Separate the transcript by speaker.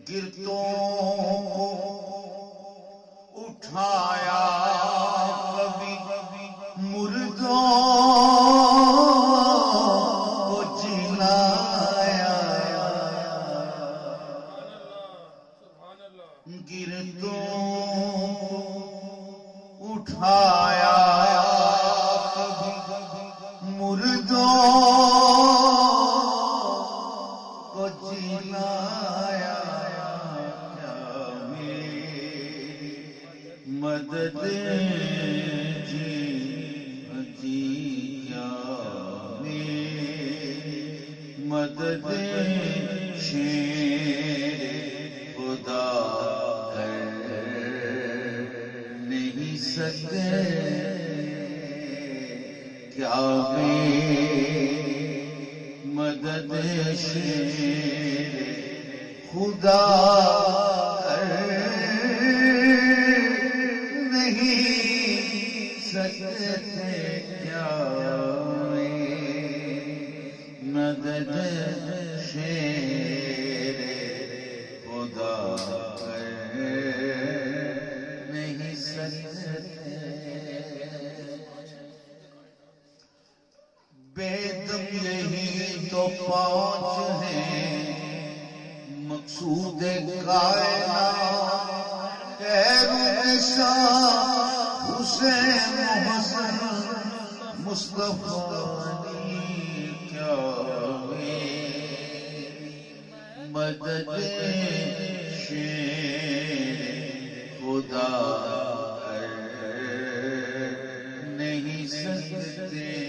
Speaker 1: گرتوں کو اٹھایا کبھی مردوں کو جلایا گرتوں اٹھایا کبھی مردوں کو جلایا مدد جی جی کیا مدد شیر خدا کر نہیں سکتے کیا مدد شیر خدا کر سکتے کیا مدد شیر خدا کر نہیں سکتے بے دم یہی تو پانچ ہیں مقصود کائنات شاہ حسین حسن مصطفیٰ کیا مدد شیر خدا کر نہیں سکتے